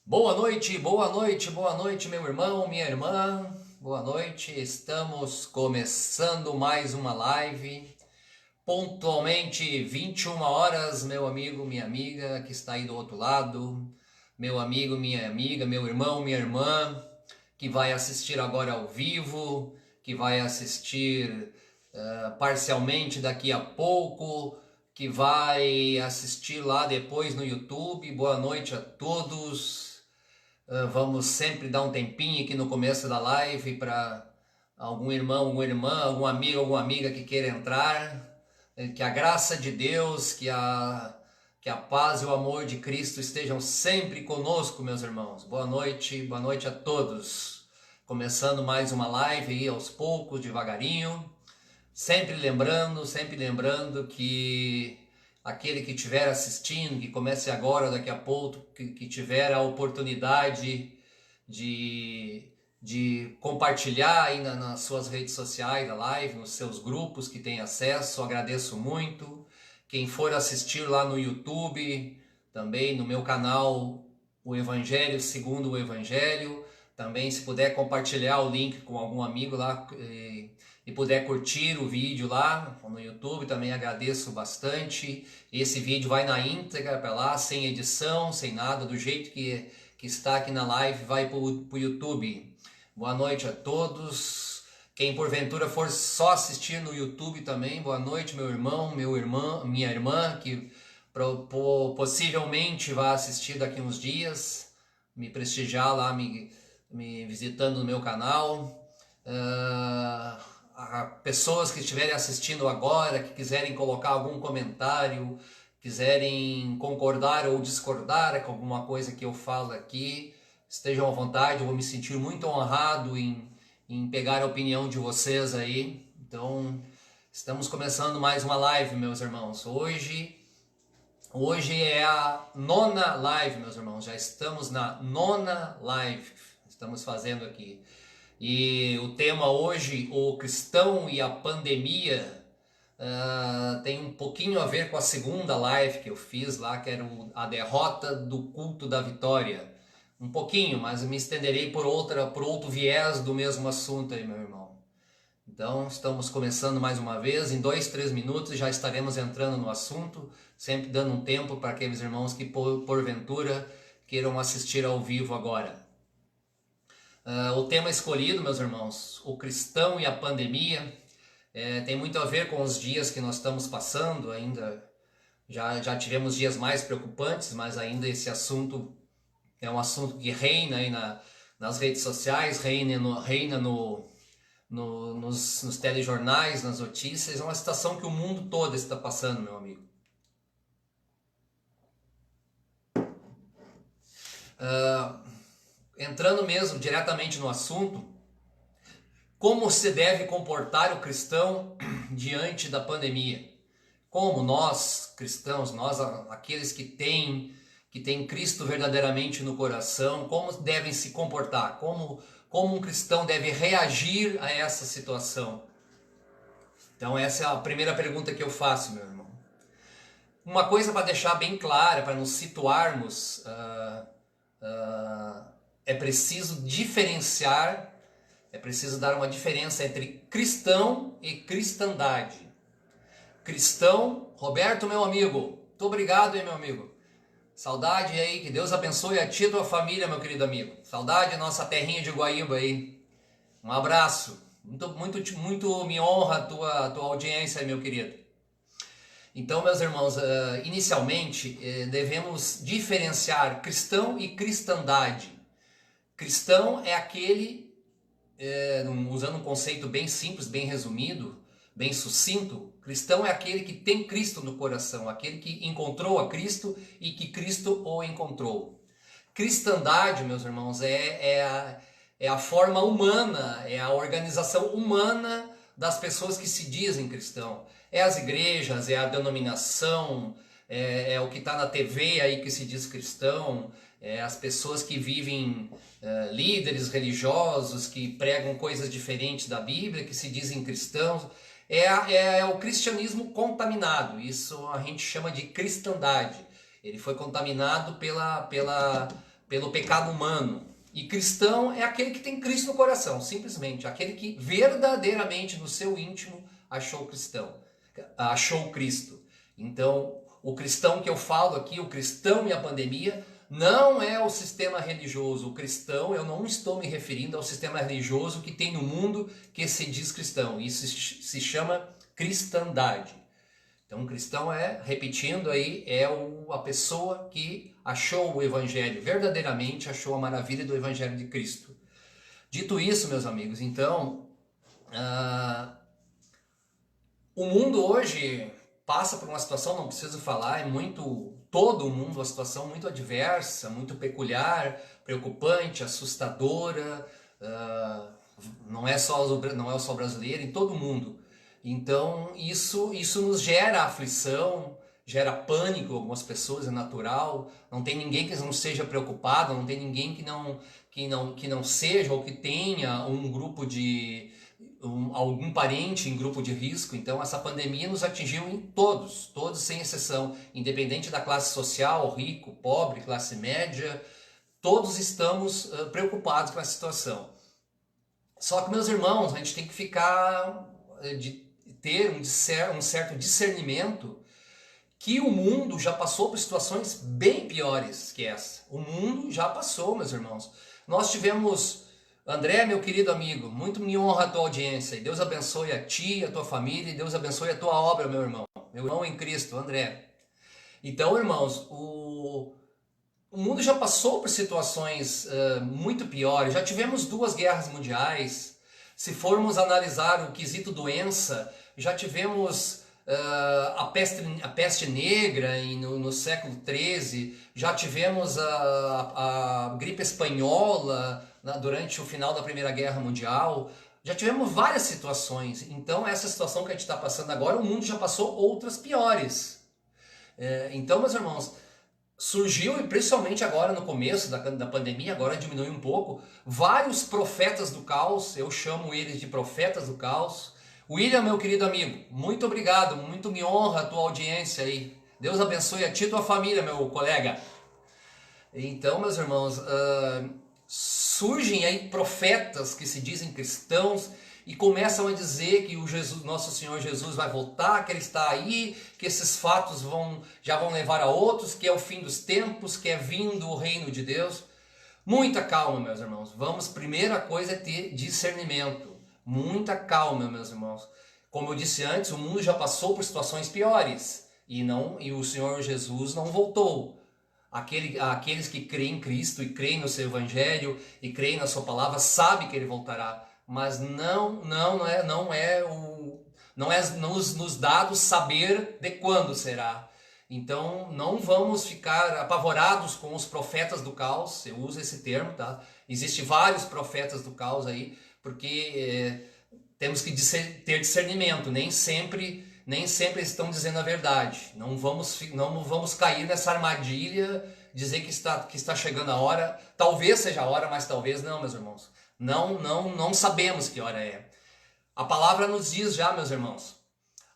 Boa noite, boa noite, boa noite, meu irmão, minha irmã. Boa noite. Estamos começando mais uma live. Pontualmente 21 horas, meu amigo, minha amiga que está aí do outro lado. Meu amigo, minha amiga, meu irmão, minha irmã que vai assistir agora ao vivo, que vai assistir parcialmente daqui a pouco, que vai assistir lá depois no YouTube. Boa noite a todos. Vamos sempre dar um tempinho aqui no começo da live para algum irmão, alguma irmã, algum amigo, alguma amiga que queira entrar. Que a graça de Deus, que a paz e o amor de Cristo estejam sempre conosco, meus irmãos. Boa noite a todos. Começando mais uma live aí aos poucos, devagarinho. Sempre lembrando que aquele que estiver assistindo, que comece agora, daqui a pouco, que tiver a oportunidade de compartilhar aí nas suas redes sociais da live, nos seus grupos que tem acesso, agradeço muito. Quem for assistir lá no YouTube, também no meu canal, o Evangelho segundo o Evangelho, também se puder compartilhar o link com algum amigo lá e puder curtir o vídeo lá no YouTube, também agradeço bastante. Esse vídeo vai na íntegra para lá, sem edição, sem nada, do jeito que está aqui na live, vai para o YouTube. Boa noite a todos. Quem porventura for só assistir no YouTube também, boa noite, meu irmão, minha irmã, que possivelmente vai assistir daqui uns dias, me prestigiar lá, me visitando no meu canal. Pessoas que estiverem assistindo agora, que quiserem colocar algum comentário, quiserem concordar ou discordar com alguma coisa que eu falo aqui, estejam à vontade. Eu vou me sentir muito honrado em pegar a opinião de vocês aí. Então, estamos começando mais uma live, meus irmãos. Hoje é a nona live, meus irmãos. Já estamos na nona live. Estamos fazendo aqui. E o tema hoje, o cristão e a pandemia, tem um pouquinho a ver com a segunda live que eu fiz lá, que era a derrota do culto da vitória. Um pouquinho, mas eu me estenderei por outro viés do mesmo assunto aí, meu irmão. Então, estamos começando mais uma vez. Em 2, 3 minutos já estaremos entrando no assunto, sempre dando um tempo para aqueles irmãos que porventura queiram assistir ao vivo agora. O tema escolhido, meus irmãos, o cristão e a pandemia, tem muito a ver com os dias que nós estamos passando. Ainda já tivemos dias mais preocupantes, mas ainda esse assunto é um assunto que reina aí nas redes sociais, reina nos telejornais, nas notícias. É uma situação que o mundo todo está passando, meu amigo. Entrando mesmo diretamente no assunto, como se deve comportar o cristão diante da pandemia? Como nós, cristãos, nós aqueles que têm Cristo verdadeiramente no coração, como devem se comportar? Como um cristão deve reagir a essa situação? Então essa é a primeira pergunta que eu faço, meu irmão. Uma coisa para deixar bem clara, para nos situarmos, é preciso diferenciar, é preciso dar uma diferença entre cristão e cristandade. Cristão, Roberto, meu amigo, muito obrigado, hein, meu amigo. Saudade aí, que Deus abençoe a ti e a tua família, meu querido amigo. Saudade nossa terrinha de Guaíba aí. Um abraço. Muito me honra a tua audiência, meu querido. Então, meus irmãos, inicialmente devemos diferenciar cristão e cristandade. Cristão é aquele, usando um conceito bem simples, bem resumido, bem sucinto, cristão é aquele que tem Cristo no coração, aquele que encontrou a Cristo e que Cristo o encontrou. Cristandade, meus irmãos, é a forma humana, é a organização humana das pessoas que se dizem cristão. É as igrejas, é a denominação, é o que está na TV aí que se diz cristão, é as pessoas que vivem, líderes religiosos que pregam coisas diferentes da Bíblia, que se dizem cristãos. É o cristianismo contaminado, isso a gente chama de cristandade. Ele foi contaminado pelo pecado humano. E cristão é aquele que tem Cristo no coração, simplesmente. Aquele que verdadeiramente no seu íntimo achou Cristo. Então, o cristão que eu falo aqui, o cristão e a pandemia, não é o sistema religioso. O cristão, eu não estou me referindo ao sistema religioso que tem no mundo que se diz cristão. Isso se chama cristandade. Então, cristão repetindo aí, a pessoa que achou o Evangelho, verdadeiramente achou a maravilha do Evangelho de Cristo. Dito isso, meus amigos, então, o mundo hoje passa por uma situação, não preciso falar, todo o mundo, uma situação muito adversa, muito peculiar, preocupante, assustadora, não é só brasileiro, em todo o mundo. Então isso nos gera aflição, gera pânico em algumas pessoas, é natural. Não tem ninguém que não seja preocupado, não tem ninguém que não seja ou que tenha algum parente em grupo de risco. Então essa pandemia nos atingiu em todos sem exceção, independente da classe social, rico, pobre, classe média, todos estamos preocupados com a situação. Só que, meus irmãos, a gente tem que ter um certo discernimento que o mundo já passou por situações bem piores que essa. O mundo já passou, meus irmãos. Nós tivemos, André, meu querido amigo, muito me honra a tua audiência, e Deus abençoe a ti, a tua família, e Deus abençoe a tua obra, meu irmão em Cristo, André. Então, irmãos, o mundo já passou por situações muito piores, já tivemos 2 guerras mundiais. Se formos analisar o quesito doença, já tivemos a peste negra no século XIII, já tivemos a gripe espanhola durante o final da Primeira Guerra Mundial, já tivemos várias situações. Então essa situação que a gente está passando agora, o mundo já passou outras piores. Então, meus irmãos, surgiu, e principalmente agora no começo da pandemia, agora diminui um pouco, vários profetas do caos, eu chamo eles de profetas do caos. William, meu querido amigo, muito obrigado, muito me honra a tua audiência aí. Deus abençoe a ti e tua família, meu colega. Então, meus irmãos, surgem aí profetas que se dizem cristãos e começam a dizer que nosso Senhor Jesus vai voltar, que Ele está aí, que esses fatos já vão levar a outros, que é o fim dos tempos, que é vindo o reino de Deus. Muita calma, meus irmãos. Primeira coisa é ter discernimento. Muita calma, meus irmãos. Como eu disse antes, o mundo já passou por situações piores e o Senhor Jesus não voltou. Aqueles que creem em Cristo e creem no seu Evangelho e creem na sua palavra sabem que Ele voltará. Mas não é nos dados saber de quando será. Então não vamos ficar apavorados com os profetas do caos. Eu uso esse termo, tá? Existem vários profetas do caos aí, porque temos que ter discernimento. Nem sempre estão dizendo a verdade. Não vamos cair nessa armadilha, dizer que está chegando a hora. Talvez seja a hora, mas talvez não, meus irmãos. Não sabemos que hora é. A palavra nos diz já, meus irmãos: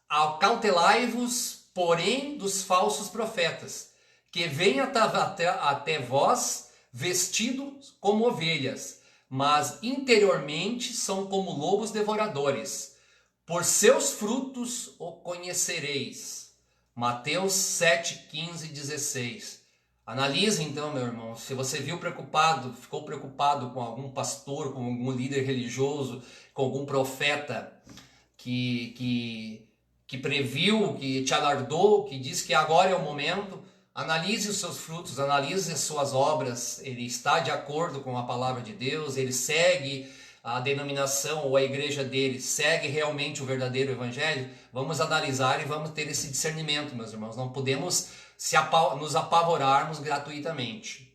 acautelai-vos, porém, dos falsos profetas, que vêm até vós vestidos como ovelhas, mas interiormente são como lobos devoradores. Por seus frutos o conhecereis. Mateus 7, 15 e 16. Analise então, meu irmão, se você ficou preocupado com algum pastor, com algum líder religioso, com algum profeta que previu, que te alardou, que diz que agora é o momento, analise os seus frutos, analise as suas obras. Ele está de acordo com a palavra de Deus, ele segue a denominação ou a igreja dele, segue realmente o verdadeiro evangelho? Vamos analisar e vamos ter esse discernimento, meus irmãos. Não podemos nos apavorarmos gratuitamente.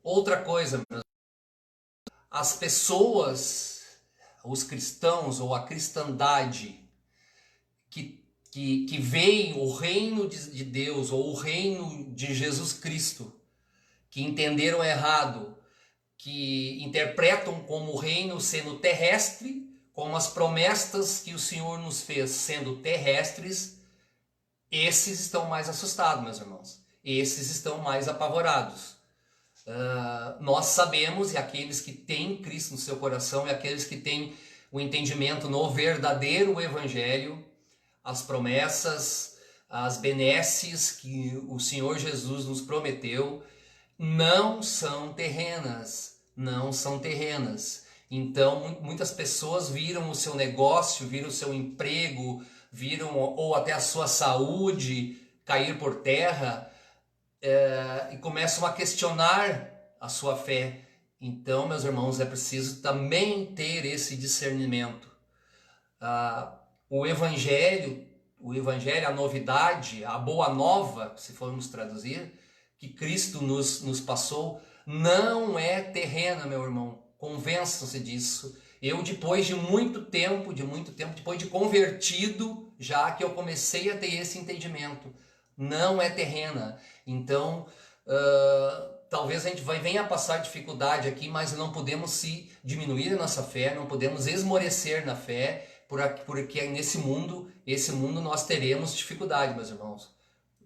Outra coisa, as pessoas, os cristãos ou a cristandade que veem o reino de Deus ou o reino de Jesus Cristo, que entenderam errado, que interpretam como o reino sendo terrestre, com as promessas que o Senhor nos fez sendo terrestres, esses estão mais assustados, meus irmãos. Esses estão mais apavorados. Nós sabemos, e aqueles que têm Cristo no seu coração, e aqueles que têm o entendimento no verdadeiro Evangelho, as promessas, as benesses que o Senhor Jesus nos prometeu, não são terrenas, não são terrenas. Então, muitas pessoas viram o seu negócio, viram o seu emprego, viram ou até a sua saúde cair por terra e começam a questionar a sua fé. Então, meus irmãos, é preciso também ter esse discernimento. O Evangelho, a novidade, a boa nova, se formos traduzir, que Cristo nos passou, não é terrena, meu irmão. Convençam-se disso. Eu, depois de muito tempo, depois de convertido, já que eu comecei a ter esse entendimento, não é terrena. Então, talvez a gente venha a passar dificuldade aqui, mas não podemos se diminuir a nossa fé, não podemos esmorecer na fé, porque nesse mundo, nós teremos dificuldade, meus irmãos.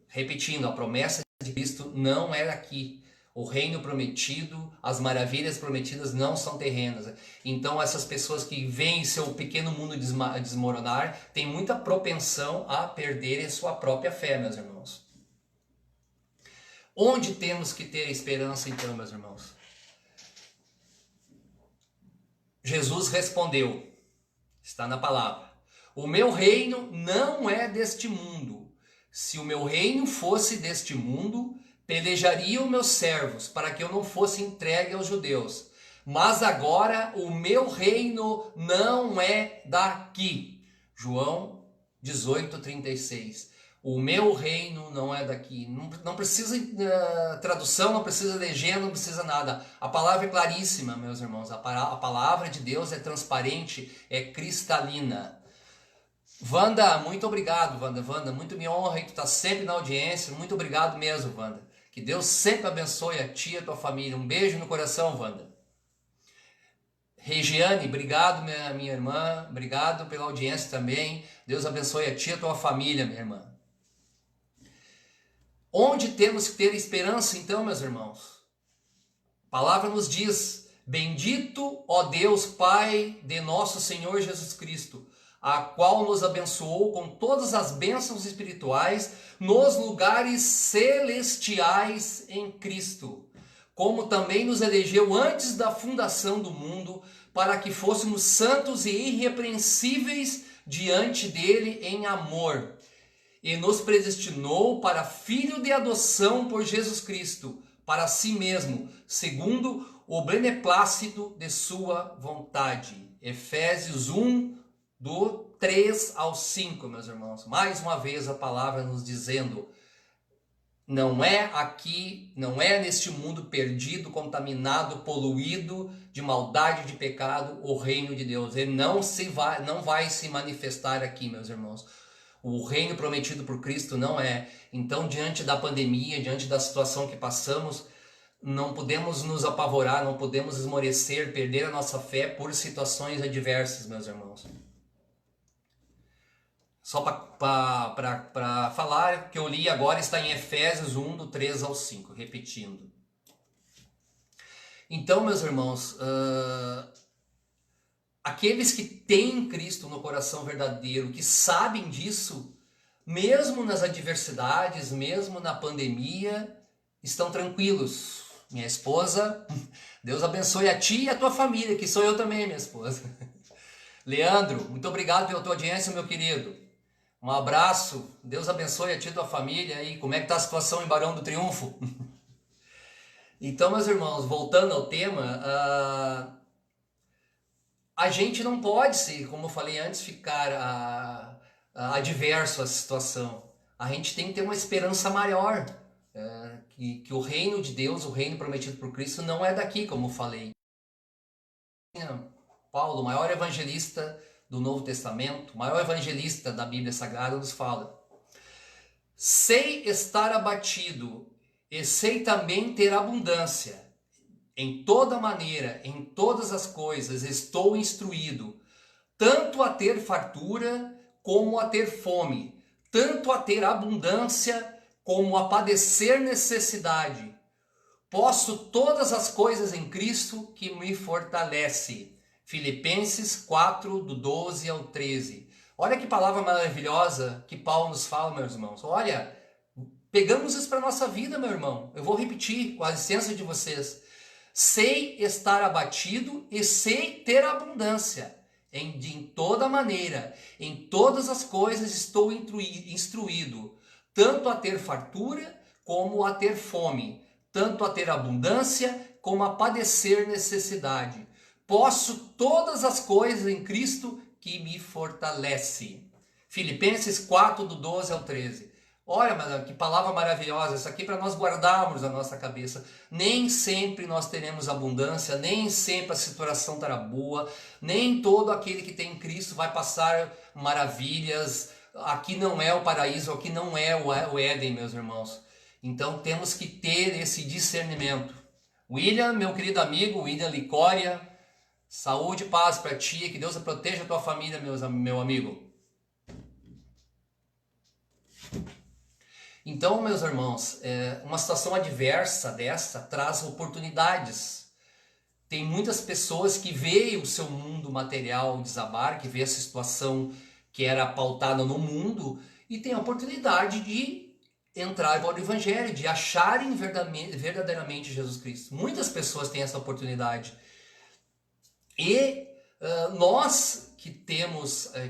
Repetindo, a promessa de Cristo não é aqui. O reino prometido, as maravilhas prometidas não são terrenas. Então essas pessoas que veem seu pequeno mundo desmoronar, têm muita propensão a perderem sua própria fé, meus irmãos. Onde temos que ter esperança então, meus irmãos? Jesus respondeu, está na palavra: o meu reino não é deste mundo. Se o meu reino fosse deste mundo, pelejariam meus servos para que eu não fosse entregue aos judeus. Mas agora o meu reino não é daqui. João 18:36. O meu reino não é daqui. Não precisa tradução, não precisa legenda, não precisa nada. A palavra é claríssima, meus irmãos. A palavra de Deus é transparente, é cristalina. Wanda, muito obrigado, Wanda. Wanda, muito me honra que tu tá sempre na audiência. Muito obrigado mesmo, Wanda. Que Deus sempre abençoe a ti e a tua família. Um beijo no coração, Wanda. Regiane, obrigado, minha irmã. Obrigado pela audiência também. Deus abençoe a ti e a tua família, minha irmã. Onde temos que ter esperança, então, meus irmãos? A palavra nos diz: bendito, ó Deus, Pai de nosso Senhor Jesus Cristo, a qual nos abençoou com todas as bênçãos espirituais nos lugares celestiais em Cristo, como também nos elegeu antes da fundação do mundo, para que fôssemos santos e irrepreensíveis diante dele em amor, e nos predestinou para filho de adoção por Jesus Cristo, para si mesmo, segundo o beneplácito de sua vontade. Efésios 1, do 3 ao 5, meus irmãos. Mais uma vez a palavra nos dizendo: não é aqui, não é neste mundo perdido, contaminado, poluído de maldade, de pecado, o reino de Deus. Ele não vai se manifestar aqui, meus irmãos. O reino prometido por Cristo não é. Então, diante da pandemia, diante da situação que passamos, não podemos nos apavorar, não podemos esmorecer, perder a nossa fé por situações adversas, meus irmãos. Só para falar, que eu li agora está em Efésios 1, do 3 ao 5, repetindo. Então, meus irmãos, aqueles que têm Cristo no coração verdadeiro, que sabem disso, mesmo nas adversidades, mesmo na pandemia, estão tranquilos. Minha esposa, Deus abençoe a ti e a tua família, que sou eu também, minha esposa. Leandro, muito obrigado pela tua audiência, meu querido. Um abraço, Deus abençoe a ti e a tua família. E como é que está a situação em Barão do Triunfo? Então, meus irmãos, voltando ao tema, a gente não pode, como eu falei antes, ficar adverso à situação. A gente tem que ter uma esperança maior, que o reino de Deus, o reino prometido por Cristo, não é daqui, como eu falei. Paulo, o maior evangelista do Novo Testamento, o maior evangelista da Bíblia Sagrada, nos fala: sei estar abatido e sei também ter abundância. Em toda maneira, em todas as coisas, estou instruído, tanto a ter fartura como a ter fome, tanto a ter abundância como a padecer necessidade. Posso todas as coisas em Cristo que me fortalece. Filipenses 4, do 12 ao 13. Olha que palavra maravilhosa que Paulo nos fala, meus irmãos. Olha, pegamos isso para a nossa vida, meu irmão. Eu vou repetir com a licença de vocês. Sei estar abatido e sei ter abundância. Em toda maneira, em todas as coisas estou instruído, tanto a ter fartura como a ter fome, tanto a ter abundância como a padecer necessidade. Posso todas as coisas em Cristo que me fortalece. Filipenses 4, do 12 ao 13. Olha, mas que palavra maravilhosa, isso aqui para nós guardarmos na nossa cabeça. Nem sempre nós teremos abundância, nem sempre a situação estará boa, nem todo aquele que tem Cristo vai passar maravilhas. Aqui não é o paraíso, aqui não é o Éden, meus irmãos. Então temos que ter esse discernimento. William, meu querido amigo, William Licória, saúde e paz para ti, que Deus proteja a tua família, meu amigo. Então, meus irmãos, uma situação adversa dessa traz oportunidades. Tem muitas pessoas que veem o seu mundo material desabar, que vê essa situação que era pautada no mundo e tem a oportunidade de entrar para o Evangelho, de acharem verdadeiramente Jesus Cristo. Muitas pessoas têm essa oportunidade. E nós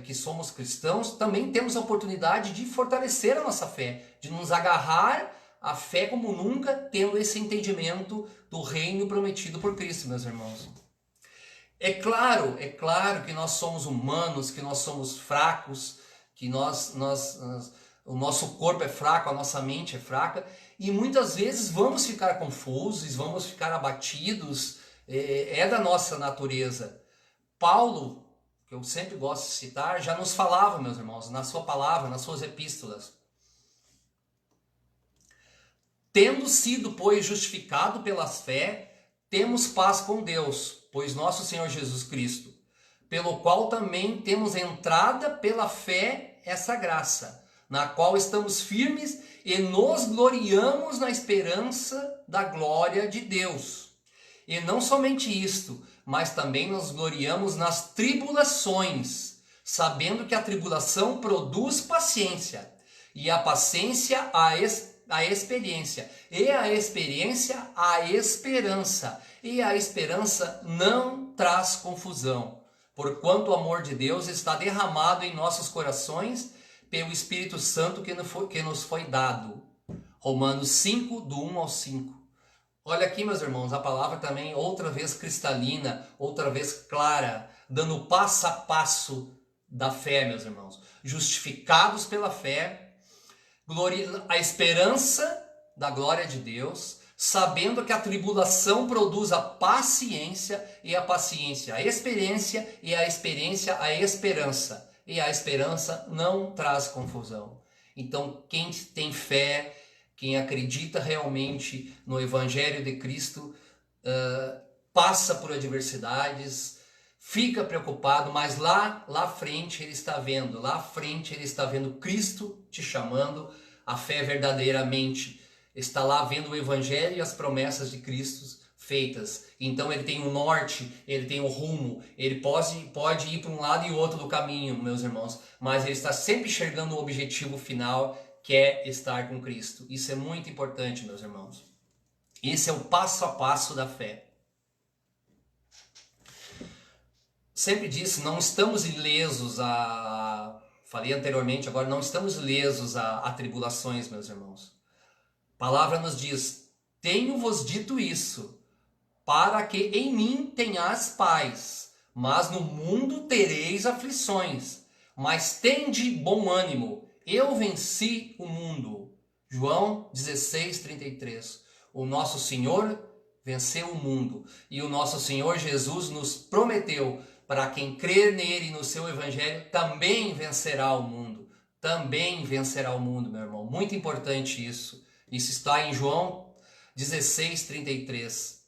que somos cristãos, também temos a oportunidade de fortalecer a nossa fé, de nos agarrar à fé como nunca, tendo esse entendimento do reino prometido por Cristo, meus irmãos. É claro que nós somos humanos, que nós somos fracos, que o nosso corpo é fraco, a nossa mente é fraca, e muitas vezes vamos ficar confusos, vamos ficar abatidos, é da nossa natureza. Paulo, que eu sempre gosto de citar, já nos falava, meus irmãos, na sua palavra, nas suas epístolas. Tendo sido, pois, justificado pela fé, temos paz com Deus, pois nosso Senhor Jesus Cristo, pelo qual também temos entrada pela fé essa graça, na qual estamos firmes e nos gloriamos na esperança da glória de Deus. E não somente isto, mas também nos gloriamos nas tribulações, sabendo que a tribulação produz paciência, e a paciência a experiência, e a experiência a esperança, e a esperança não traz confusão, porquanto o amor de Deus está derramado em nossos corações pelo Espírito Santo que nos foi dado. Romanos 5, do 1 ao 5. Olha aqui, meus irmãos, a palavra também outra vez cristalina, outra vez clara, dando o passo a passo da fé, meus irmãos. Justificados pela fé, a esperança da glória de Deus, sabendo que a tribulação produz a paciência, e a paciência a experiência, e a experiência a esperança. E a esperança não traz confusão. Então, quem tem fé, quem acredita realmente no Evangelho de Cristo, passa por adversidades, fica preocupado, mas lá à frente ele está vendo, Cristo te chamando, a fé verdadeiramente está lá vendo o Evangelho e as promessas de Cristo feitas. Então ele tem um norte, ele tem um rumo, ele pode ir para um lado e outro do caminho, meus irmãos, mas ele está sempre enxergando o objetivo final, que é estar com Cristo. Isso é muito importante, meus irmãos. Esse é o passo a passo da fé. Sempre disse, não estamos ilesos falei anteriormente, agora não estamos ilesos a tribulações, meus irmãos. A palavra nos diz, tenho-vos dito isso, para que em mim tenhas paz, mas no mundo tereis aflições. Mas tende bom ânimo, eu venci o mundo. João 16:33. O nosso Senhor venceu o mundo. E o nosso Senhor Jesus nos prometeu, para quem crer nele e no seu evangelho, também vencerá o mundo. Também vencerá o mundo, meu irmão. Muito importante isso. Isso está em João 16:33.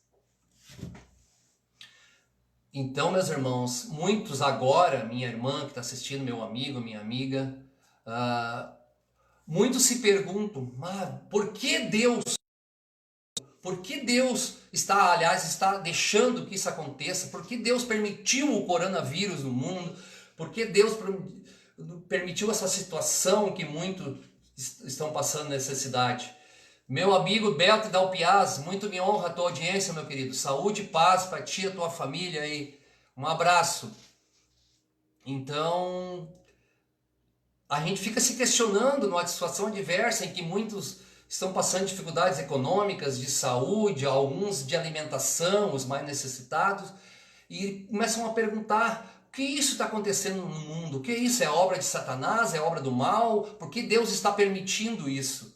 Então, meus irmãos, muitos agora, minha irmã que está assistindo, meu amigo, minha amiga, muitos se perguntam, mas por que Deus? Por que Deus está deixando que isso aconteça? Por que Deus permitiu o coronavírus no mundo? Por que Deus permitiu essa situação que muitos estão passando necessidade? Meu amigo Beto Dalpiaz, muito me honra a tua audiência, meu querido. Saúde e paz para ti e a tua família aí. Um abraço. Então, a gente fica se questionando numa situação adversa em que muitos estão passando dificuldades econômicas, de saúde, alguns de alimentação, os mais necessitados, e começam a perguntar: o que isso está acontecendo no mundo? O que isso? É obra de Satanás? É obra do mal? Por que Deus está permitindo isso?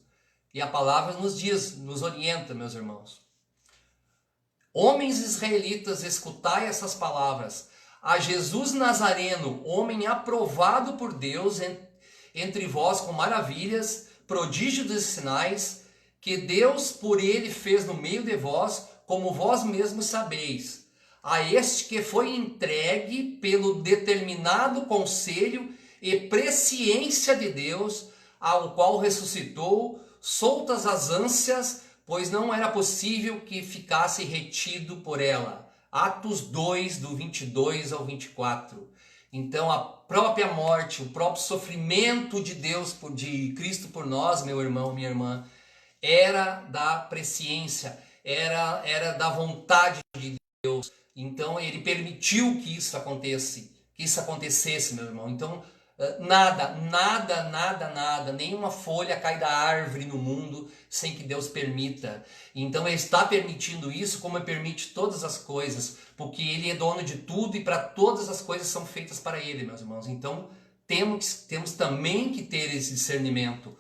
E a palavra nos diz, nos orienta, meus irmãos. Homens israelitas, escutai essas palavras. A Jesus Nazareno, homem aprovado por Deus entre vós com maravilhas, prodígios e sinais, que Deus por ele fez no meio de vós, como vós mesmos sabeis. A este que foi entregue pelo determinado conselho e presciência de Deus, ao qual ressuscitou, soltas as ânsias, pois não era possível que ficasse retido por ela. Atos 2, do 22 ao 24. Então a própria morte, o próprio sofrimento de Deus, de Cristo por nós, meu irmão, minha irmã, era da presciência, era da vontade de Deus. Então ele permitiu que isso acontecesse, meu irmão. Então nada, nenhuma folha cai da árvore no mundo sem que Deus permita. Então ele está permitindo isso, como ele permite todas as coisas, porque ele é dono de tudo e para todas as coisas são feitas para ele, meus irmãos. Então temos também que ter esse discernimento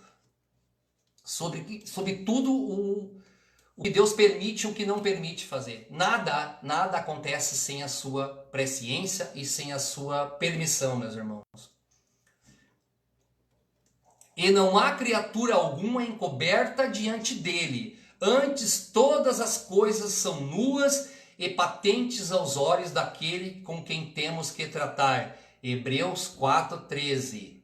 sobre tudo o que Deus permite e o que não permite fazer. Nada acontece sem a sua presciência e sem a sua permissão, meus irmãos. E não há criatura alguma encoberta diante dele. Antes todas as coisas são nuas e patentes aos olhos daquele com quem temos que tratar. Hebreus 4:13.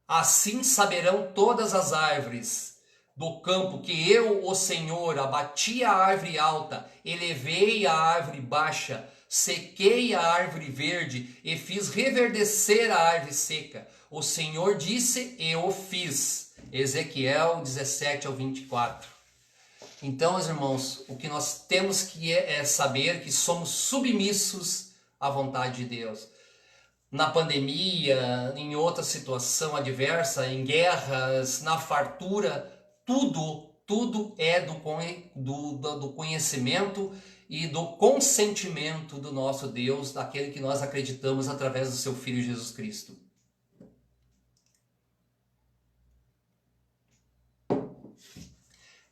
Assim saberão todas as árvores do campo que eu, o Senhor, abati a árvore alta, elevei a árvore baixa, sequei a árvore verde e fiz reverdecer a árvore seca. O Senhor disse e eu fiz. Ezequiel 17 ao 24. Então, meus irmãos, o que nós temos que é saber que somos submissos à vontade de Deus. Na pandemia, em outra situação adversa, em guerras, na fartura, tudo é do conhecimento e do consentimento do nosso Deus, daquele que nós acreditamos através do seu Filho Jesus Cristo.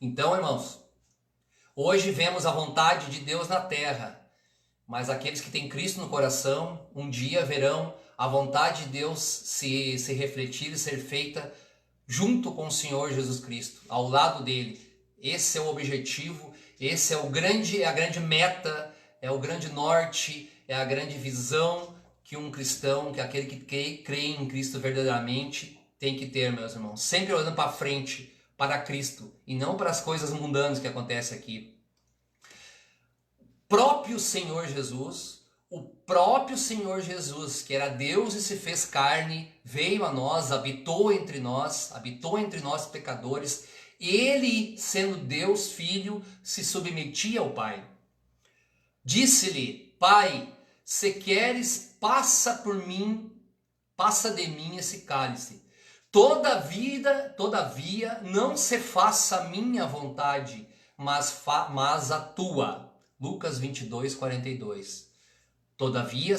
Então, irmãos, hoje vemos a vontade de Deus na terra, mas aqueles que têm Cristo no coração, um dia verão a vontade de Deus se refletir e ser feita junto com o Senhor Jesus Cristo, ao lado dele. Esse é o objetivo, esse é a grande meta, é o grande norte, é a grande visão que um cristão, que aquele que crê em Cristo verdadeiramente tem que ter, meus irmãos. Sempre olhando para frente, para Cristo, e não para as coisas mundanas que acontecem aqui. O próprio Senhor Jesus, que era Deus e se fez carne, veio a nós, habitou entre nós pecadores. Ele, sendo Deus Filho, se submetia ao Pai. Disse-lhe: Pai, se queres, passa de mim esse cálice. Todavia, não se faça a minha vontade, mas a tua. Lucas 22:42. Todavia,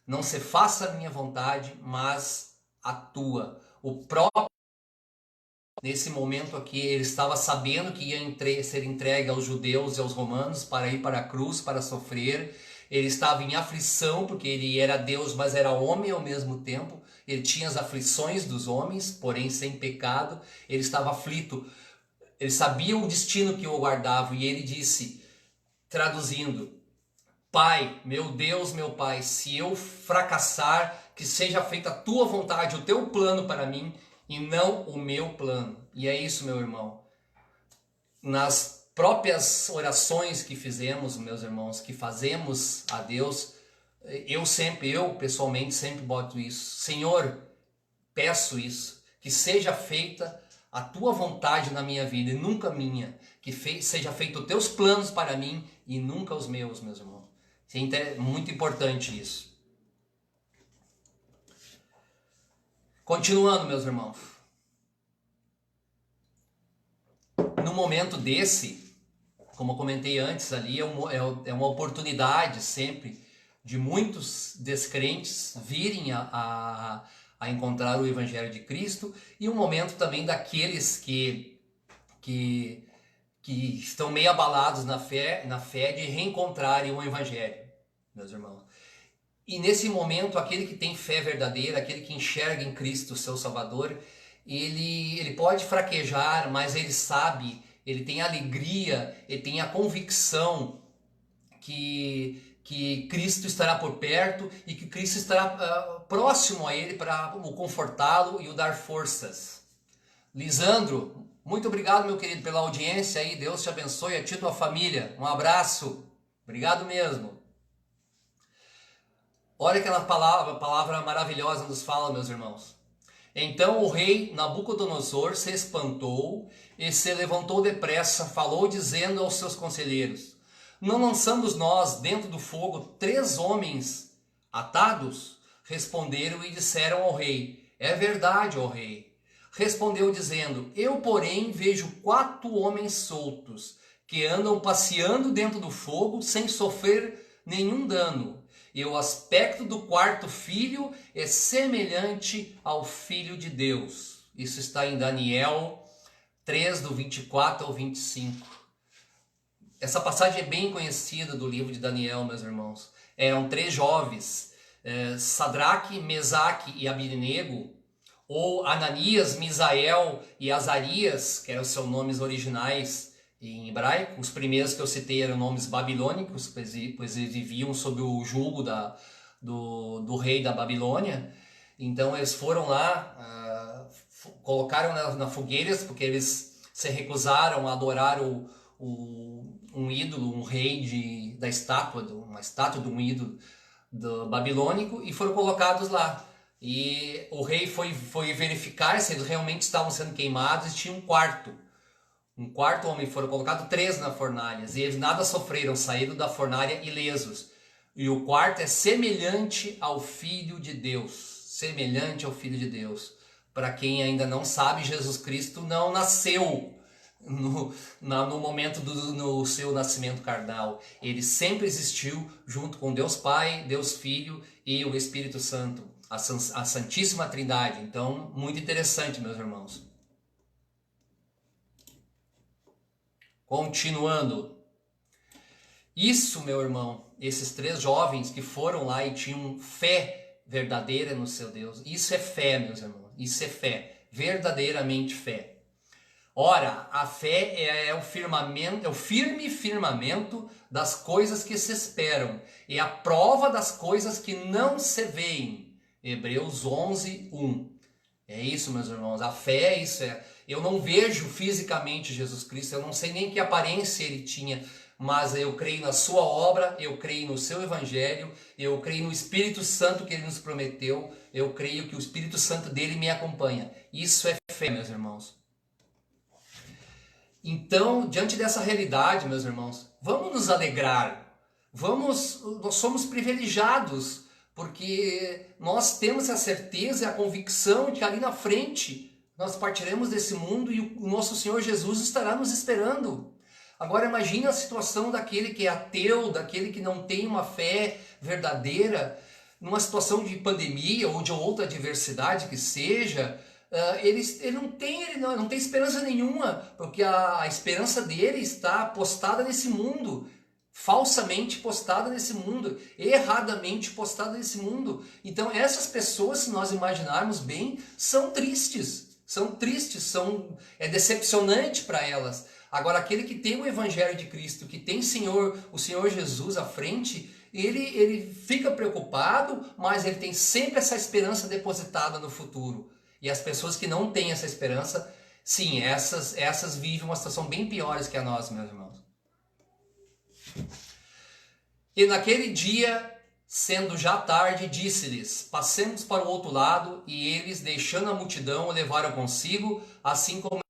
não se faça a minha vontade, mas a tua. O próprio, nesse momento aqui, ele estava sabendo que ia ser entregue aos judeus e aos romanos para ir para a cruz, para sofrer. Ele estava em aflição, porque ele era Deus, mas era homem ao mesmo tempo. Ele tinha as aflições dos homens, porém sem pecado. Ele estava aflito. Ele sabia o destino que o aguardava. E ele disse, traduzindo: Pai, meu Deus, meu Pai, se eu fracassar, que seja feita a tua vontade, o teu plano para mim e não o meu plano. E é isso, meu irmão. Nas próprias orações que fizemos, meus irmãos, que fazemos a Deus, eu pessoalmente sempre boto isso. Senhor, peço isso, que seja feita a tua vontade na minha vida e nunca a minha. Que seja feito os teus planos para mim e nunca os meus irmãos. É muito importante isso. Continuando, meus irmãos. No momento desse, como eu comentei antes ali, é uma oportunidade sempre de muitos descrentes virem a encontrar o Evangelho de Cristo, e um momento também daqueles que estão meio abalados na fé de reencontrarem o Evangelho, meus irmãos. E nesse momento, aquele que tem fé verdadeira, aquele que enxerga em Cristo o seu Salvador, ele pode fraquejar, mas ele sabe, ele tem alegria, ele tem a convicção que Cristo estará por perto e que Cristo estará próximo a ele para o confortá-lo e o dar forças. Lisandro, muito obrigado, meu querido, pela audiência aí. Deus te abençoe, a ti e a tua família. Um abraço. Obrigado mesmo. Olha aquela palavra maravilhosa nos fala, meus irmãos. Então o rei Nabucodonosor se espantou e se levantou depressa, falou dizendo aos seus conselheiros: não lançamos nós dentro do fogo 3 homens atados? Responderam e disseram ao rei: é verdade, ó rei. Respondeu dizendo: eu, porém, vejo 4 homens soltos, que andam passeando dentro do fogo sem sofrer nenhum dano. E o aspecto do 4º filho é semelhante ao Filho de Deus. Isso está em Daniel 3, do 24 ao 25. Essa passagem é bem conhecida do livro de Daniel, meus irmãos. Eram 3 jovens, Sadraque, Mesaque e Abednego, ou Ananias, Misael e Azarias, que eram os seus nomes originais em hebraico. Os primeiros que eu citei eram nomes babilônicos, pois eles viviam sob o jugo do rei da Babilônia. Então eles foram lá, colocaram na fogueira, porque eles se recusaram a adorar um ídolo, um rei uma estátua de um ídolo babilônico, e foram colocados lá. E o rei foi verificar se eles realmente estavam sendo queimados, e tinha um quarto homem. Foram colocados 3 na fornalha, e eles nada sofreram, saíram da fornalha ilesos. E o quarto é semelhante ao Filho de Deus. Semelhante ao Filho de Deus. Para quem ainda não sabe, Jesus Cristo não nasceu no momento do seu nascimento carnal. Ele sempre existiu junto com Deus Pai, Deus Filho e o Espírito Santo, a Santíssima Trindade. Então, muito interessante, meus irmãos. Continuando. Isso, meu irmão, esses 3 jovens que foram lá e tinham fé verdadeira no seu Deus. Isso é fé, meus irmãos. Isso é fé. Verdadeiramente fé. Ora, a fé é o firme firmamento das coisas que se esperam, e a prova das coisas que não se veem. Hebreus 11, 1. É isso, meus irmãos. A fé é isso. Eu não vejo fisicamente Jesus Cristo, eu não sei nem que aparência ele tinha, mas eu creio na sua obra, eu creio no seu evangelho, eu creio no Espírito Santo que ele nos prometeu, eu creio que o Espírito Santo dele me acompanha. Isso é fé, meus irmãos. Então, diante dessa realidade, meus irmãos, vamos nos alegrar. Nós somos privilegiados, porque nós temos a certeza e a convicção de que ali na frente nós partiremos desse mundo e o nosso Senhor Jesus estará nos esperando. Agora imagine a situação daquele que é ateu, daquele que não tem uma fé verdadeira, numa situação de pandemia ou de outra adversidade que seja. Ele não tem esperança nenhuma, porque a esperança dele está postada nesse mundo, falsamente postada nesse mundo, erradamente postada nesse mundo. Então essas pessoas, se nós imaginarmos bem, são tristes, é decepcionante para elas. Agora aquele que tem o Evangelho de Cristo, que tem o Senhor Jesus à frente, ele fica preocupado, mas ele tem sempre essa esperança depositada no futuro. E as pessoas que não têm essa esperança, sim, essas vivem uma situação bem piores que a nós, meus irmãos. E naquele dia, sendo já tarde, disse-lhes: passemos para o outro lado. E eles, deixando a multidão, o levaram consigo, assim como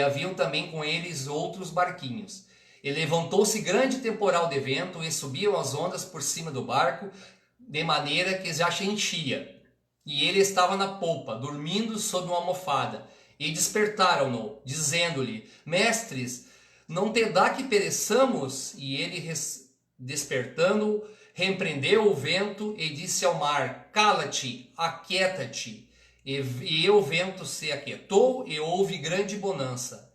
haviam também com eles outros barquinhos. E levantou-se grande temporal de vento, e subiam as ondas por cima do barco, de maneira que já se enchia. E ele estava na polpa, dormindo sob uma almofada. E despertaram-no, dizendo-lhe: Mestres, não te dá que pereçamos? E ele, despertando, repreendeu o vento e disse ao mar: Cala-te, aquieta-te. E o vento se aquietou, e houve grande bonança.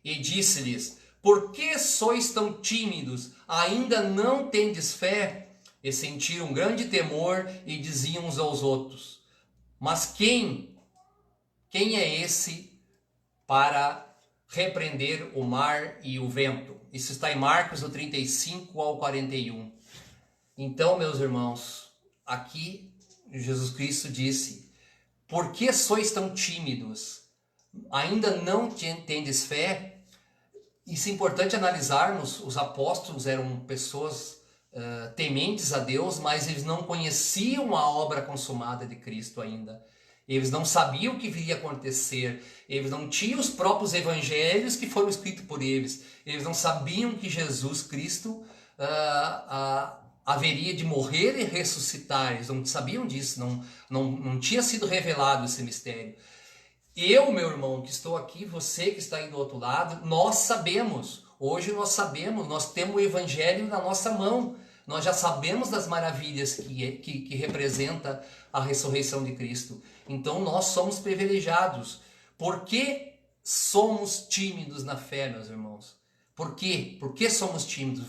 E disse-lhes: Por que sois tão tímidos? Ainda não tendes fé? E sentiram grande temor e diziam uns aos outros: Mas quem é esse para repreender o mar e o vento? Isso está em Marcos, do 35 ao 41. Então, meus irmãos, aqui Jesus Cristo disse: Por que sois tão tímidos? Ainda não tendes fé? Isso é importante analisarmos. Os apóstolos eram pessoas tementes a Deus, mas eles não conheciam a obra consumada de Cristo ainda. Eles não sabiam o que viria a acontecer. Eles não tinham os próprios evangelhos que foram escritos por eles. Eles não sabiam que Jesus Cristo haveria de morrer e ressuscitar. Eles não sabiam disso. Não tinha sido revelado esse mistério. Eu, meu irmão, que estou aqui, você que está aí do outro lado, nós sabemos. Hoje nós sabemos, nós temos o evangelho na nossa mão. Nós já sabemos das maravilhas que representa a ressurreição de Cristo. Então nós somos privilegiados. Por que somos tímidos na fé, meus irmãos? Por quê? Por que somos tímidos?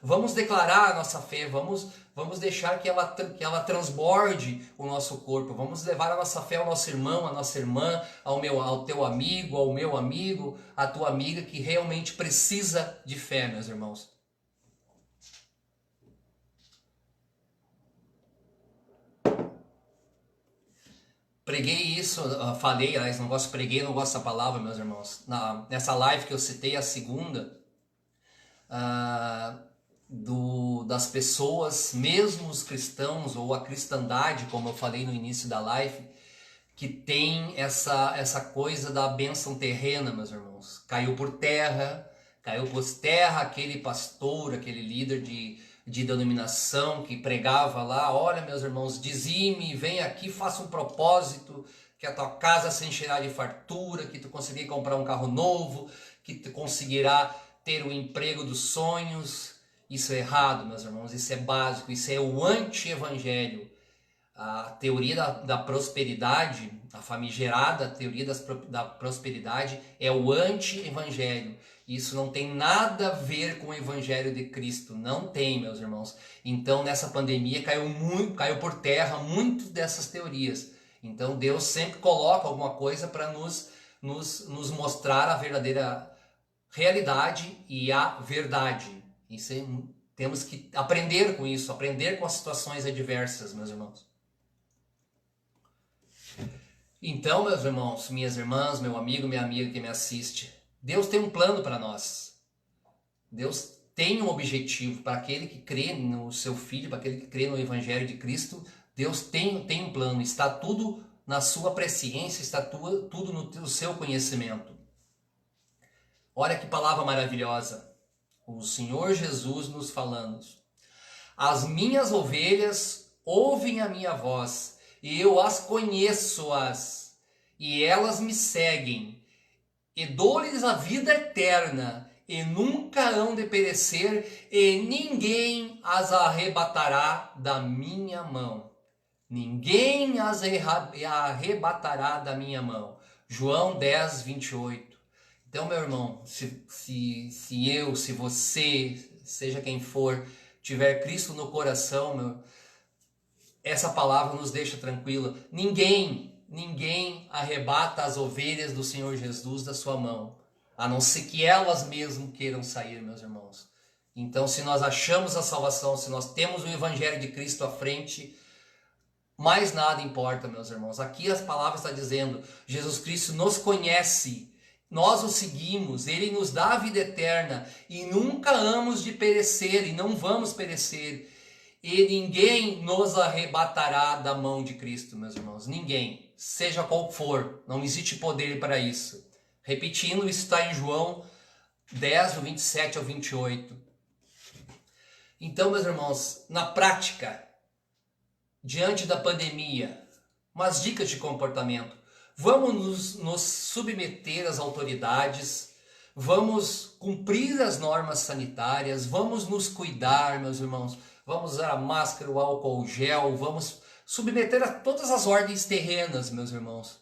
Vamos declarar a nossa fé, vamos deixar que ela transborde o nosso corpo. Vamos levar a nossa fé ao nosso irmão, à nossa irmã, ao teu amigo, ao meu amigo, à tua amiga que realmente precisa de fé, meus irmãos. Preguei isso, falei, aliás, não gosto dessa palavra, meus irmãos. Nessa live que eu citei, a segunda, das pessoas, mesmo os cristãos ou a cristandade, como eu falei no início da live, que tem essa coisa da bênção terrena, meus irmãos. Caiu por terra aquele pastor, aquele líder de denominação que pregava lá: olha, meus irmãos, dizime, vem aqui, faça um propósito, que a tua casa se encherá de fartura, que tu conseguirá comprar um carro novo, que tu conseguirá ter o emprego dos sonhos. Isso é errado, meus irmãos, isso é básico, isso é o anti-evangelho. A teoria da prosperidade, a famigerada teoria da prosperidade, é o anti-evangelho. Isso não tem nada a ver com o evangelho de Cristo, não tem, meus irmãos. Então, nessa pandemia caiu por terra muito dessas teorias. Então, Deus sempre coloca alguma coisa para nos mostrar a verdadeira realidade e a verdade. Temos que aprender com isso, aprender com as situações adversas, meus irmãos. Então, meus irmãos, minhas irmãs, meu amigo, minha amiga que me assiste, Deus tem um plano para nós. Deus tem um objetivo para aquele que crê no seu Filho, para aquele que crê no Evangelho de Cristo. Deus tem um plano, está tudo na sua presciência, está tudo no seu conhecimento. Olha que palavra maravilhosa. O Senhor Jesus nos falando: as minhas ovelhas ouvem a minha voz, e eu as conheço-as, e elas me seguem, e dou-lhes a vida eterna, e nunca hão de perecer, e ninguém as arrebatará da minha mão. Ninguém as arrebatará da minha mão. João 10, 28. Então, meu irmão, se você, seja quem for, tiver Cristo no coração, essa palavra nos deixa tranquila. Ninguém arrebata as ovelhas do Senhor Jesus da sua mão, a não ser que elas mesmo queiram sair, meus irmãos. Então, se nós achamos a salvação, se nós temos o Evangelho de Cristo à frente, mais nada importa, meus irmãos. Aqui as palavras estão dizendo, Jesus Cristo nos conhece, nós o seguimos, Ele nos dá a vida eterna e nunca hamos de perecer e não vamos perecer. E ninguém nos arrebatará da mão de Cristo, meus irmãos. Ninguém, seja qual for, não existe poder para isso. Repetindo, isso está em João 10, do 27 ao 28. Então, meus irmãos, na prática, diante da pandemia, umas dicas de comportamento. Vamos nos submeter às autoridades, vamos cumprir as normas sanitárias, vamos nos cuidar, meus irmãos. Vamos usar a máscara, o álcool gel, vamos submeter a todas as ordens terrenas, meus irmãos.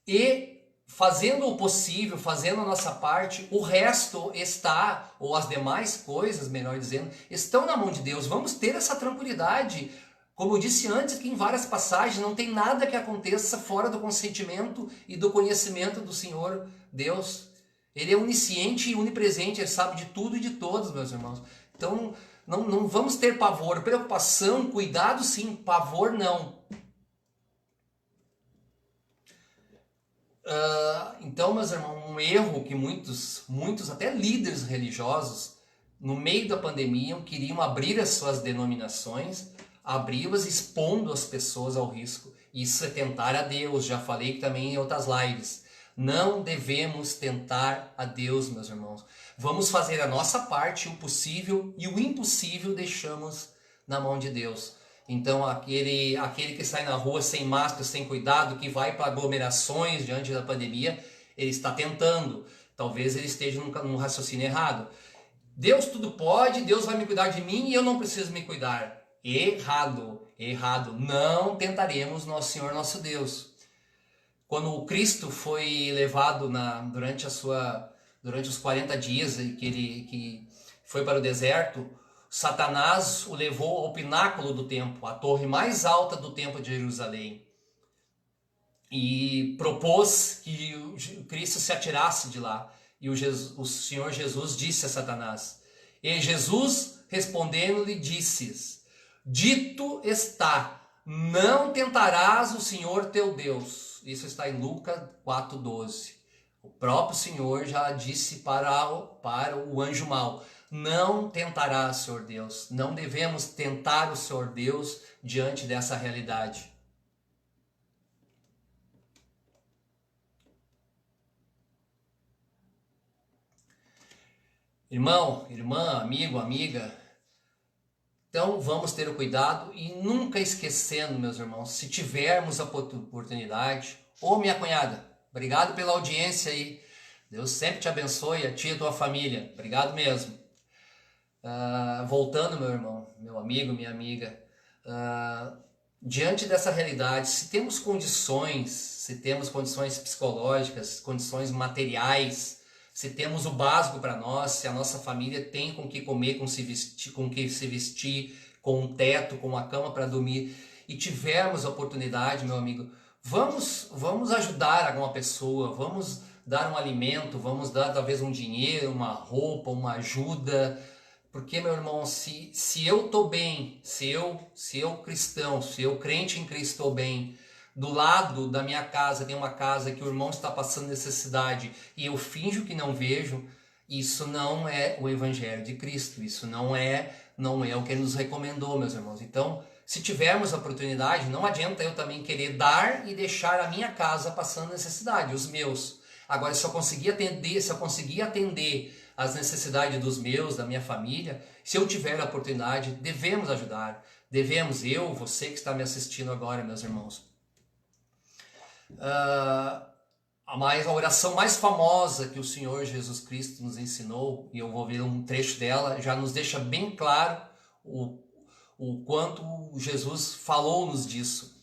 E fazendo o possível, fazendo a nossa parte, o resto está, ou as demais coisas, melhor dizendo, estão na mão de Deus. Vamos ter essa tranquilidade. Como eu disse antes, que em várias passagens não tem nada que aconteça fora do consentimento e do conhecimento do Senhor Deus. Ele é onisciente e onipresente, Ele sabe de tudo e de todos, meus irmãos. Então, não vamos ter pavor, preocupação, cuidado sim, pavor não. Então, meus irmãos, um erro que muitos, até líderes religiosos, no meio da pandemia, queriam abrir as suas denominações, abri-las expondo as pessoas ao risco. Isso é tentar a Deus, já falei também em outras lives. Não devemos tentar a Deus, meus irmãos. Vamos fazer a nossa parte, o possível, e o impossível deixamos na mão de Deus. Então aquele que sai na rua sem máscara, sem cuidado, que vai para aglomerações diante da pandemia, ele está tentando. Talvez ele esteja num raciocínio errado. Deus tudo pode, Deus vai me cuidar de mim e eu não preciso me cuidar. Errado. Não tentaremos nosso Senhor, nosso Deus. Quando o Cristo foi levado durante os 40 dias que foi para o deserto, Satanás o levou ao pináculo do templo, a torre mais alta do templo de Jerusalém, e propôs que o Cristo se atirasse de lá. E o Senhor Jesus disse a Satanás, e Jesus respondendo-lhe disse: dito está, não tentarás o Senhor teu Deus. Isso está em Lucas 4,12. O próprio Senhor já disse para o anjo mau: não tentarás, Senhor Deus. Não devemos tentar o Senhor Deus diante dessa realidade. Irmão, irmã, amigo, amiga, então vamos ter o cuidado e nunca esquecendo, meus irmãos, se tivermos a oportunidade, ô minha cunhada, obrigado pela audiência aí, Deus sempre te abençoe, a ti e a tua família, obrigado mesmo. Voltando, meu irmão, meu amigo, minha amiga, diante dessa realidade, se temos condições psicológicas, condições materiais, se temos o básico para nós, se a nossa família tem com que comer, com que se vestir, com um teto, com uma cama para dormir, e tivermos a oportunidade, meu amigo, vamos ajudar alguma pessoa, vamos dar um alimento, vamos dar talvez um dinheiro, uma roupa, uma ajuda, porque, meu irmão, se eu estou bem, se eu cristão, se eu crente em Cristo estou bem, do lado da minha casa tem uma casa que o irmão está passando necessidade e eu finjo que não vejo, isso não é o Evangelho de Cristo, isso não é o que Ele nos recomendou, meus irmãos. Então, se tivermos a oportunidade, não adianta eu também querer dar e deixar a minha casa passando necessidade, os meus. Agora, se eu conseguir atender as necessidades dos meus, da minha família, se eu tiver a oportunidade, devemos ajudar. Devemos, você que está me assistindo agora, meus irmãos. A oração mais famosa que o Senhor Jesus Cristo nos ensinou, e eu vou ver um trecho dela, já nos deixa bem claro o quanto Jesus falou-nos disso.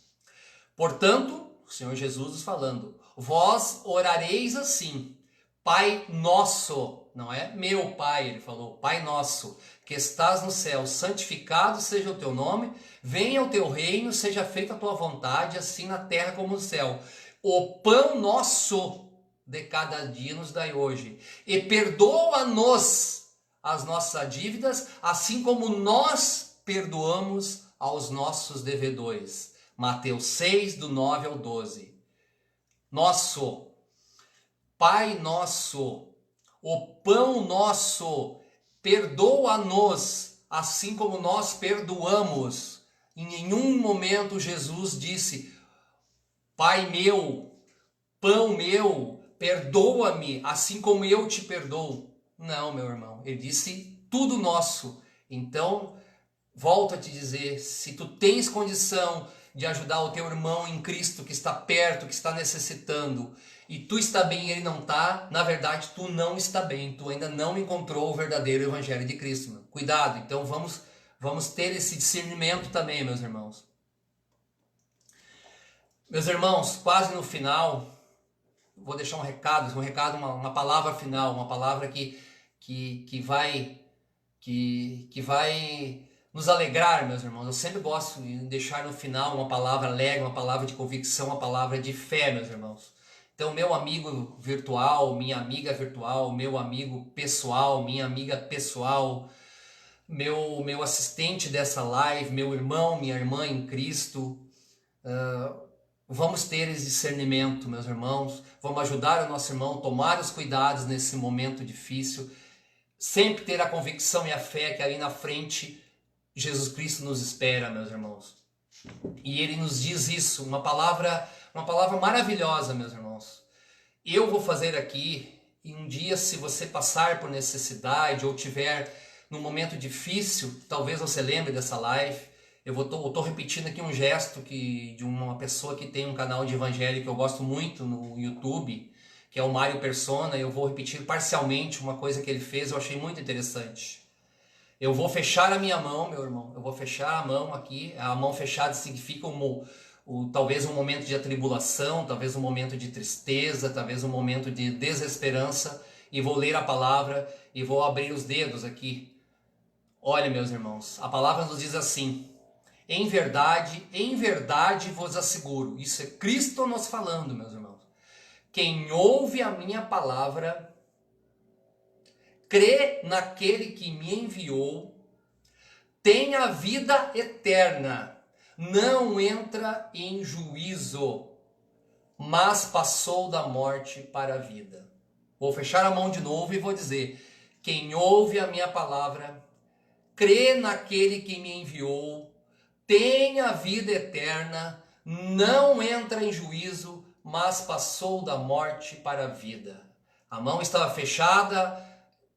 Portanto, o Senhor Jesus nos falando, vós orareis assim, Pai nosso, não é meu Pai, ele falou, Pai nosso, que estás no céu, santificado seja o teu nome, venha o teu reino, seja feita a tua vontade, assim na terra como no céu. O pão nosso de cada dia nos dai hoje, e perdoa-nos as nossas dívidas, assim como nós perdoamos aos nossos devedores. Mateus 6, do 9 ao 12. Nosso, Pai nosso, o pão nosso, perdoa-nos, assim como nós perdoamos. Em nenhum momento Jesus disse, Pai meu, pão meu, perdoa-me, assim como eu te perdoo. Não, meu irmão, ele disse tudo nosso. Então, volto a te dizer, se tu tens condição de ajudar o teu irmão em Cristo que está perto, que está necessitando, e tu está bem e ele não está, na verdade tu não está bem, tu ainda não encontrou o verdadeiro evangelho de Cristo. Meu. Cuidado, então vamos ter esse discernimento também, meus irmãos. Meus irmãos, quase no final, vou deixar um recado, uma palavra final, uma palavra que vai nos alegrar, meus irmãos. Eu sempre gosto de deixar no final uma palavra alegre, uma palavra de convicção, uma palavra de fé, meus irmãos. Então, meu amigo virtual, minha amiga virtual, meu amigo pessoal, minha amiga pessoal, meu assistente dessa live, meu irmão, minha irmã em Cristo, vamos ter esse discernimento, meus irmãos. Vamos ajudar o nosso irmão a tomar os cuidados nesse momento difícil. Sempre ter a convicção e a fé que ali na frente Jesus Cristo nos espera, meus irmãos. E ele nos diz isso, uma palavra maravilhosa, meus irmãos. Eu vou fazer aqui, e um dia se você passar por necessidade ou tiver num momento difícil, talvez você lembre dessa live, eu tô repetindo aqui um gesto de uma pessoa que tem um canal de evangelho que eu gosto muito no YouTube, que é o Mário Persona. Eu vou repetir parcialmente uma coisa que ele fez, eu achei muito interessante. Eu vou fechar a minha mão, meu irmão, eu vou fechar a mão aqui. A mão fechada significa talvez um momento de atribulação, talvez um momento de tristeza, talvez um momento de desesperança, e vou ler a palavra e vou abrir os dedos aqui. Olha, meus irmãos, a palavra nos diz assim: em verdade vos asseguro. Isso é Cristo nos falando, meus irmãos. Quem ouve a minha palavra, crê naquele que me enviou, tem a vida eterna, não entra em juízo, mas passou da morte para a vida. Vou fechar a mão de novo e vou dizer: quem ouve a minha palavra, crê naquele que me enviou, tem a vida eterna, não entra em juízo, mas passou da morte para a vida. A mão estava fechada,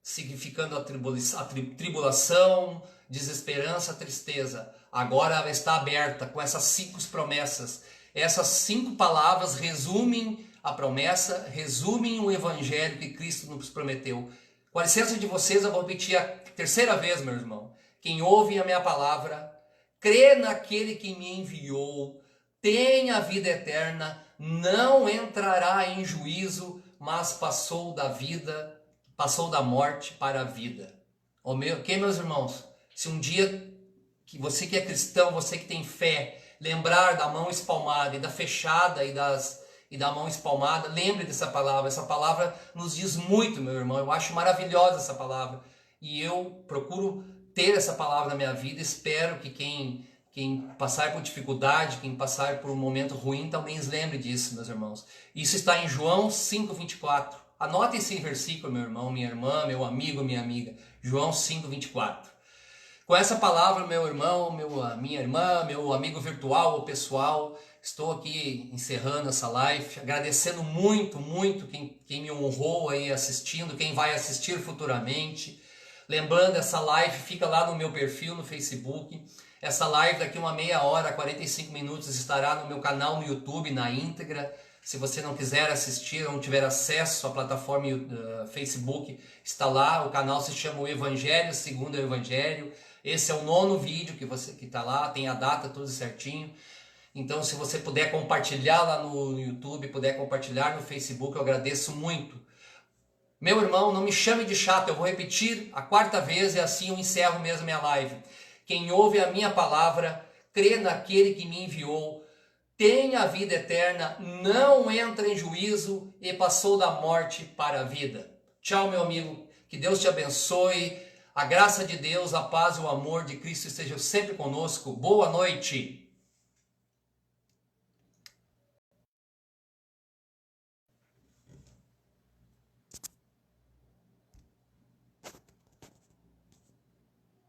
significando a tribulação, desesperança, tristeza. Agora ela está aberta com essas 5 promessas. Essas 5 palavras resumem a promessa, resumem o evangelho que Cristo nos prometeu. Com a licença de vocês, eu vou repetir a 3ª vez, meu irmão. Quem ouve a minha palavra, crê naquele que me enviou, tem a vida eterna, não entrará em juízo, mas passou da morte para a vida. Ok, meus irmãos? Se um dia que você que é cristão, você que tem fé, lembrar da mão espalmada e da fechada e da mão espalmada, lembre dessa palavra. Essa palavra nos diz muito, meu irmão. Eu acho maravilhosa essa palavra. E eu procuro ter essa palavra na minha vida. Espero que quem passar por dificuldade, quem passar por um momento ruim, também lembre disso, meus irmãos. Isso está em João 5:24. Anote esse versículo, meu irmão, minha irmã, meu amigo, minha amiga. João 5:24. Com essa palavra, meu irmão, minha irmã, meu amigo virtual ou pessoal, estou aqui encerrando essa live, agradecendo muito, muito quem me honrou aí assistindo, quem vai assistir futuramente. Lembrando, essa live fica lá no meu perfil no Facebook. Essa live daqui uma meia hora, 45 minutos, estará no meu canal no YouTube, na íntegra. Se você não quiser assistir ou não tiver acesso à plataforma Facebook, está lá. O canal se chama O Evangelho Segundo o Evangelho. Esse é o 9º vídeo que está lá, tem a data tudo certinho. Então, se você puder compartilhar lá no YouTube, puder compartilhar no Facebook, eu agradeço muito. Meu irmão, não me chame de chato, eu vou repetir a 4ª vez e assim eu encerro mesmo minha live. Quem ouve a minha palavra, crê naquele que me enviou, tem a vida eterna, não entra em juízo e passou da morte para a vida. Tchau, meu amigo, que Deus te abençoe. A graça de Deus, a paz e o amor de Cristo estejam sempre conosco. Boa noite.